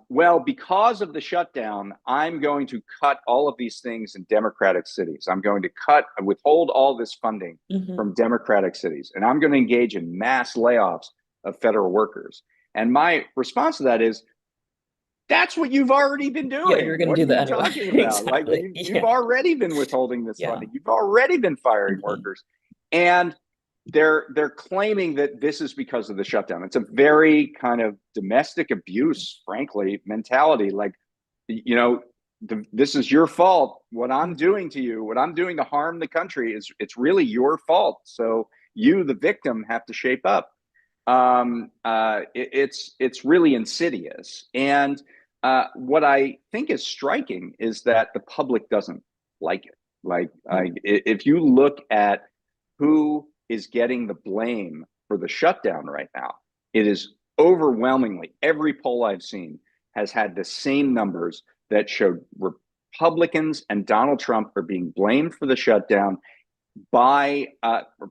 well, because of the shutdown, I'm going to cut all of these things in Democratic cities. I'm going to withhold all this funding Hmm. from Democratic cities, and I'm going to engage in mass layoffs of federal workers. And my response to that is, that's what you've already been Yeah, you're doing. gonna What are do that you anyway. talking about? Like Exactly. you've Yeah. already been withholding this Yeah. funding. You've already been firing Hmm. workers. And they're claiming that this is because of the shutdown. It's a very kind of domestic abuse, frankly, mentality. Like, you know, this is your fault. What I'm doing to you, what I'm doing to harm the country, is it's really your fault. So you, the victim, have to shape up. It's really insidious. And what I think is striking is that the public doesn't like it. Like, if you look at who is getting the blame for the shutdown right now, it is overwhelmingly, every poll I've seen has had the same numbers that showed Republicans and Donald Trump are being blamed for the shutdown by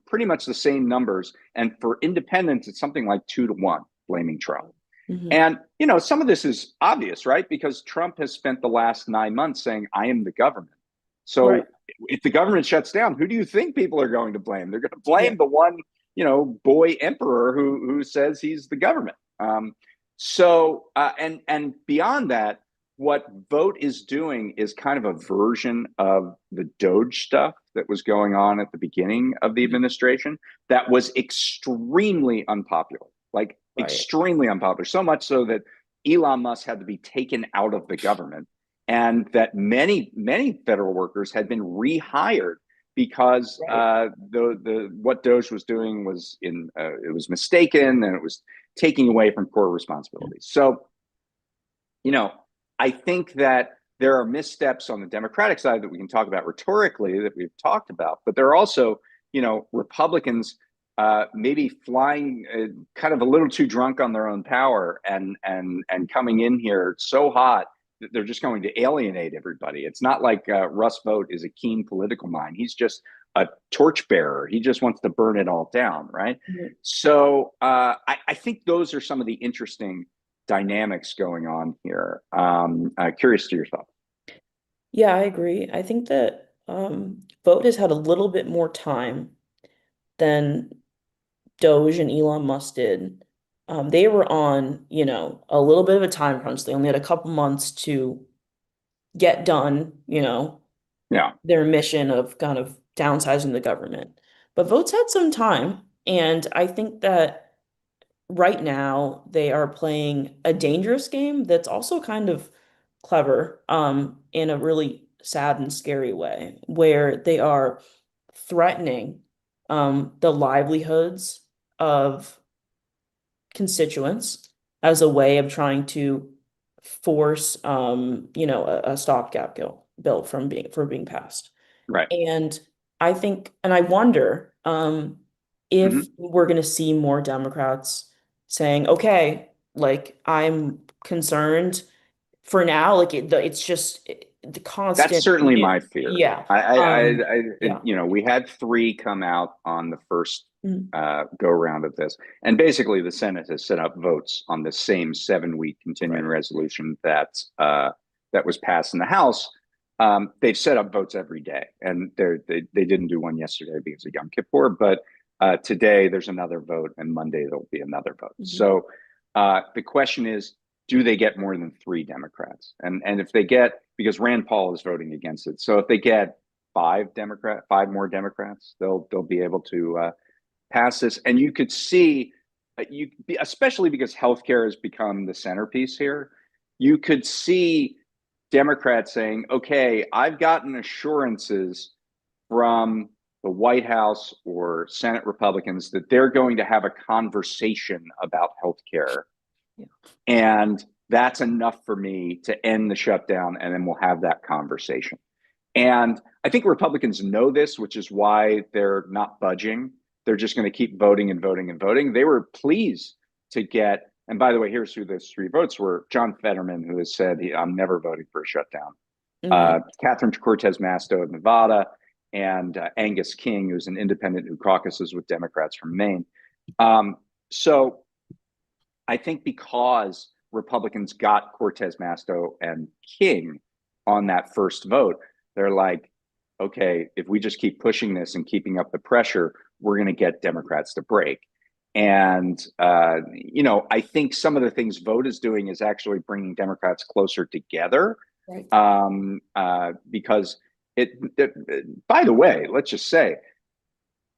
pretty much the same numbers. And for independents, it's something like 2-1 blaming Trump. Mhm. And, you know, some of this is obvious, right? Because Trump has spent the last 9 months saying, I am the government. Right. So if the government shuts down, who do you think people are going to blame? They're going to Yeah. blame the one, boy emperor who says he's the government. And beyond that, what Vote is doing is kind of a version of the Doge stuff that was going on at the beginning of the Mhm. administration that was extremely unpopular, like Right. extremely unpopular, so much so that Elon Musk had to be taken out of the government, and that many federal workers had been rehired because Right. the what Doge was doing was it was mistaken, and it was taking away from core responsibilities. So, you know, I think that there are missteps on the Democratic side that we can talk about rhetorically that we've talked about, but there are also, Republicans maybe flying kind of a little too drunk on their own power, and coming in here so hot that they're just going to alienate everybody. It's not like Russ Vogt is a keen political mind. He's just a torchbearer. He just wants to burn it all down, right? Mhm. So I think those are some of the interesting dynamics going on here. Curious to your thoughts. Yeah, I agree. I think that Vogt has had a little bit more time than Doge and Elon Musk did. They were on, a little bit of a time crunch. They only had a couple months to get done, Yeah. their mission of kind of downsizing the government. But Vogt's had some time, and I think that right now they are playing a dangerous game that's also kind of clever, in a really sad and scary way, where they are threatening the livelihoods of constituents as a way of trying to force a stopgap bill from being passed. Right. And I think, and I wonder if Mm-hmm. we're going to see more Democrats saying, okay, like I'm concerned for now, like it's just the That's constant, certainly my fear. yeah, um, yeah, We had three come out on the first mm, go round of this, and basically the Senate has set up votes on the same 7-week continuing right. resolution that was passed in the House. They've set up votes every day, and they didn't do one yesterday because of Yom Kippur, but today there's another vote, and Monday there'll be another vote. Mhm. So the question is, do they get more than 3 Democrats? And if they get, because Rand Paul is voting against it, so if they get 5 more Democrats, they'll be able to pass this. And you could see, especially because healthcare has become the centerpiece here, you could see Democrats saying, "Okay, I've gotten assurances from the White House or Senate Republicans that they're going to have a conversation about healthcare, Yeah. and that's enough for me to end the shutdown, and then we'll have that conversation." And I think Republicans know this, which is why they're not budging. They're just going to keep voting and voting and voting. They were pleased to get, and by the way, here's who those 3 votes were: John Fetterman, who has said, I'm never voting for a shutdown; Hmm. Catherine Cortez Masto of Nevada; and Angus King, who's an independent who caucuses with Democrats from Maine. So I think because Republicans got Cortez Masto and King on that first vote, they're like, okay, if we just keep pushing this and keeping up the pressure, we're going to get Democrats to break. And, I think some of the things Vote is doing is actually bringing Democrats closer together, Right. because by the way, let's just say,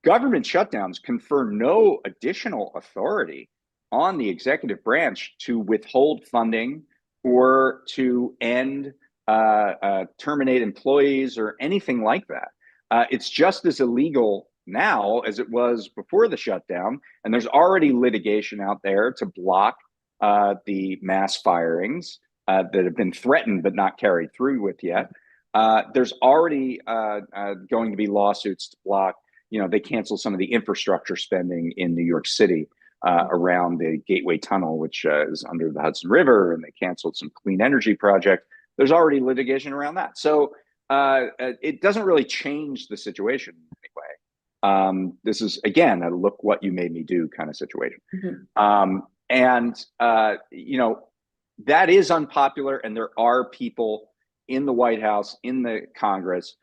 government shutdowns confer no additional authority on the executive branch to withhold funding or to terminate employees or anything like that. It's just as illegal now as it was before the shutdown, and there's already litigation out there to block the mass firings that have been threatened but not carried through with yet. There's already going to be lawsuits to block. They canceled some of the infrastructure spending in New York City around the Gateway Tunnel, which is under the Hudson River, and they canceled some clean energy projects. There's already litigation around that. So it doesn't really change the situation in any way. This is, again, a look what you made me do kind of situation. That is unpopular, and there are people in the White House, in the Congress,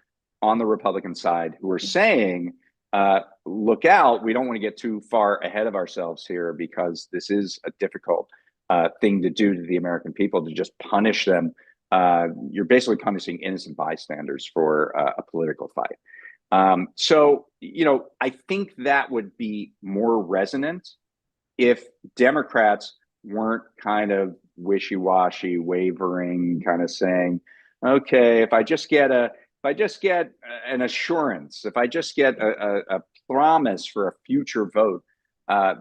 on the Republican side who are saying, look out, we don't want to get too far ahead of ourselves here, because this is a difficult thing to do to the American people, to just punish them. You're basically punishing innocent bystanders for a political fight. I think that would be more resonant if Democrats weren't kind of wishy-washy, wavering, kind of saying, okay, if I just get an assurance, if I just get a promise for a future vote,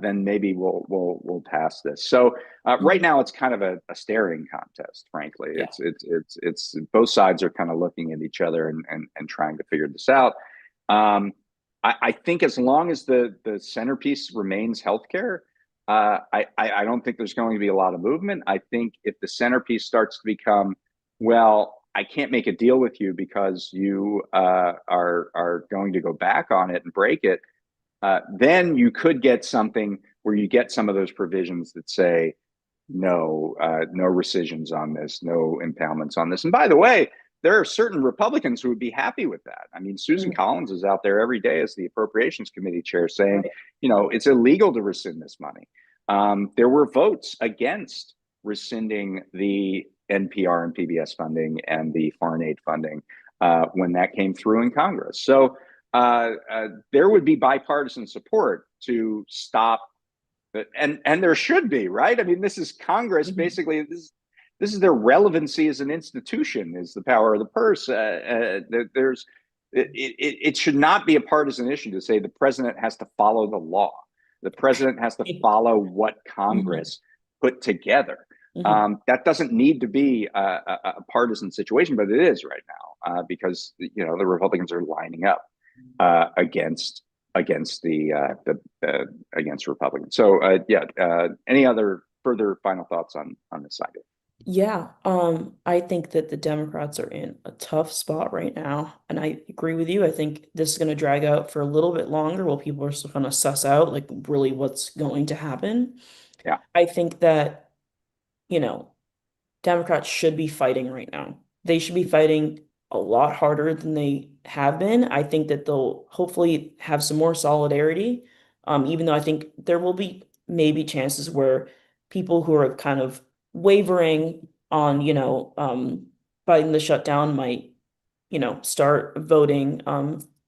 then maybe we'll pass this. So right now it's kind of a staring contest, frankly. Yeah. It's both sides are kind of looking at each other and trying to figure this out. I think as long as the centerpiece remains healthcare, I don't think there's going to be a lot of movement. I think if the centerpiece starts to become, well, I can't make a deal with you because you are going to go back on it and break it, then you could get something where you get some of those provisions that say, no rescissions on this, no impoundments on this. And by the way, there are certain Republicans who would be happy with that. I mean, Susan Collins is out there every day as the Appropriations Committee chair saying, it's illegal to rescind this money. There were votes against rescinding the NPR and PBS funding and the foreign aid funding when that came through in Congress. So there would be bipartisan support to stop, and there should be, right? I mean, this is Congress, basically. This is their relevancy as an institution, is the power of the purse. It should not be a partisan issue to say the president has to follow the law. The president has to follow what Congress put together. That doesn't need to be a partisan situation, but it is right now because the Republicans are lining up against Republicans. So any other further final thoughts on this side? Yeah, I think that the Democrats are in a tough spot right now, and I agree with you. I think this is going to drag out for a little bit longer while people are still going to suss out like really what's going to happen. Yeah. I think that, Democrats should be fighting right now. They should be fighting a lot harder than they have been. I think that they'll hopefully have some more solidarity, even though I think there will be maybe chances where people who are kind of wavering on, fighting the shutdown might, start voting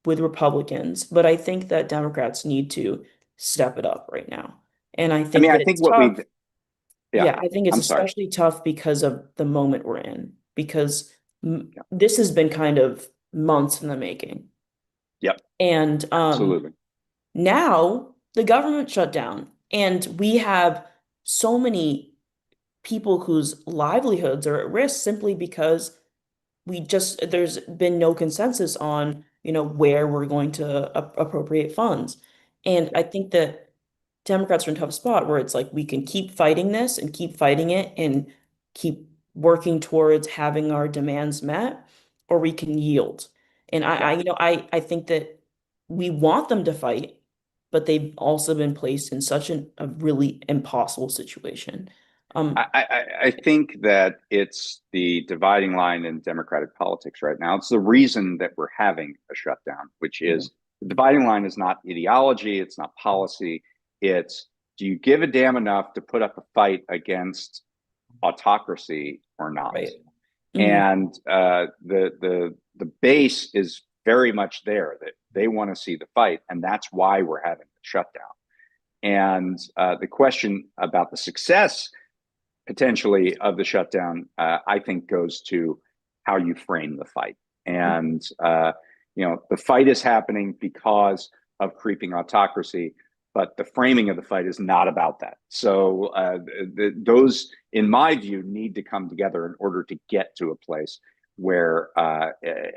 with Republicans. But I think that Democrats need to step it up right now. And I think that I think it's what tough. we, Yeah, I think it's I'm sorry. especially tough because of the moment we're in, because this has been kind of months in the making. Yep. And Absolutely. now the government shut down, and we have so many people whose livelihoods are at risk simply because there's been no consensus on, where we're going to appropriate funds. And I think that Democrats are in a tough spot where it's like we can keep fighting this and keep fighting it and keep working towards having our demands met, or we can yield. And I think that we want them to fight, but they've also been placed in such a really impossible situation. I think that it's the dividing line in Democratic politics right now. It's the reason that we're having a shutdown, which is the dividing line is not ideology, it's not policy. It's, do you give a damn enough to put up a fight against autocracy or not? Right. And the base is very much there, that They want to see the fight, and that's why we're having the shutdown. And the question about the success potentially of the shutdown, I think, goes to how you frame the fight. And the fight is happening because of creeping autocracy, but the framing of the fight is not about that. So those, in my view, need to come together in order to get to a place where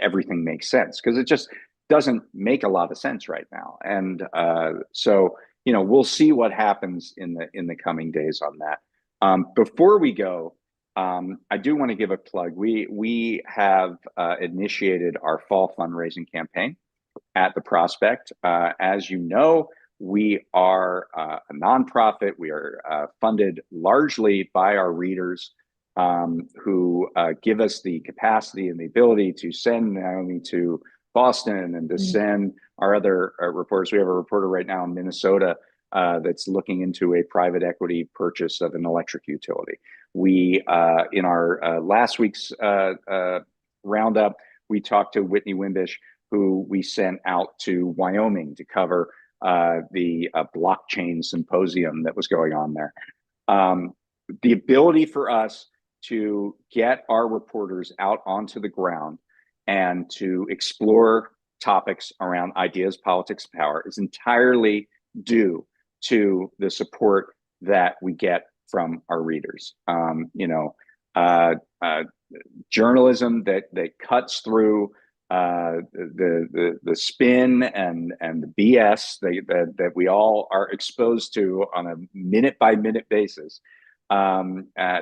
everything makes sense, because it just doesn't make a lot of sense right now. And so we'll see what happens in the coming days on that. Before we go, I do want to give a plug. We have initiated our fall fundraising campaign at the Prospect. As you know, we are a nonprofit. We are funded largely by our readers, who give us the capacity and the ability to send Naomi to Boston and to send our other reporters. We have a reporter right now in Minnesota that's looking into a private equity purchase of an electric utility. We, in our last week's roundup, we talked to Whitney Wimbish, who we sent out to Wyoming to cover the blockchain symposium that was going on there. The ability for us to get our reporters out onto the ground and to explore topics around ideas, politics, power is entirely due to the support that we get from our readers. Journalism that cuts through the spin and the BS that we all are exposed to on a minute by minute basis.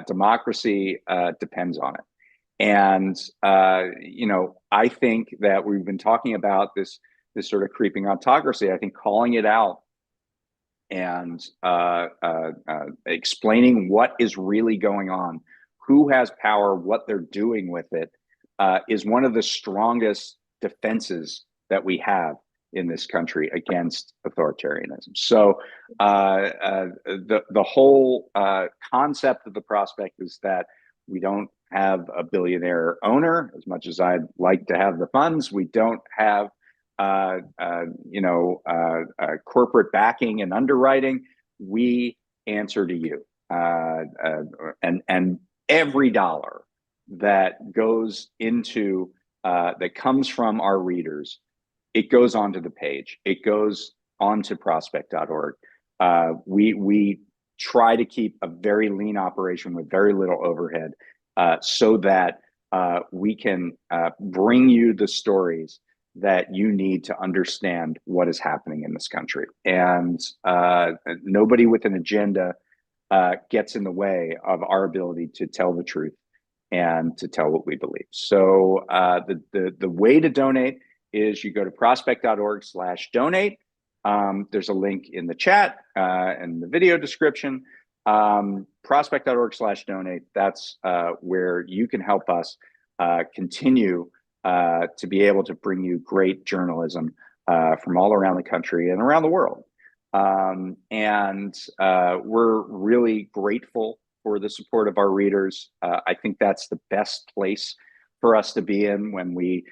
Democracy depends on it. And I think that we've been talking about this sort of creeping autocracy. I think calling it out and explaining what is really going on, who has power, what they're doing with it, is one of the strongest defenses that we have in this country against authoritarianism. So the whole concept of the Prospect is that we don't have a billionaire owner. As much as I'd like to have the funds, we don't have corporate backing and underwriting. We answer to you, and every dollar that goes into that comes from our readers, it goes onto the page. It goes onto prospect.org. We try to keep a very lean operation with very little overhead, so that we can bring you the stories that you need to understand what is happening in this country. And nobody with an agenda gets in the way of our ability to tell the truth and to tell what we believe. So the way to donate is you go to prospect.org/donate. There's a link in the chat and the video description. Prospect.org/donate. That's where you can help us continue to be able to bring you great journalism from all around the country and around the world. And we're really grateful for the support of our readers. I think that's the best place for us to be in, when we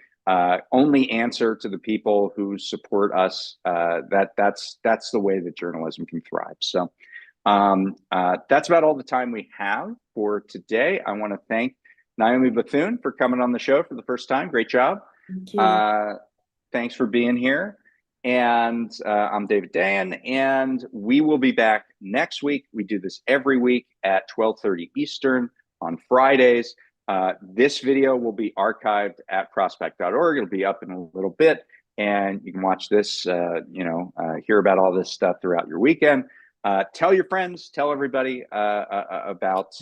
only answer to the people who support us. That's the way that journalism can thrive. So that's about all the time we have for today. I want to thank Naomi Bethune for coming on the show for the first time. Great job. Thank you. Thanks for being here. And I'm David Dayen, and we will be back next week. We do this every week at 12:30 Eastern on Fridays. This video will be archived at prospect.org. It'll be up in a little bit, and you can watch this, hear about all this stuff throughout your weekend. Tell your friends, tell everybody about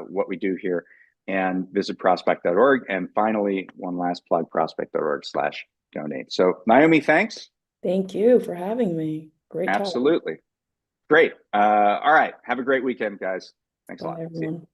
what we do here, and visit prospect.org. And finally, one last plug, prospect.org/donate. So Naomi, thanks. Thank you for having me. Great talk. Absolutely. Great. All right. Have a great weekend, guys. Thanks a lot. Bye, everyone.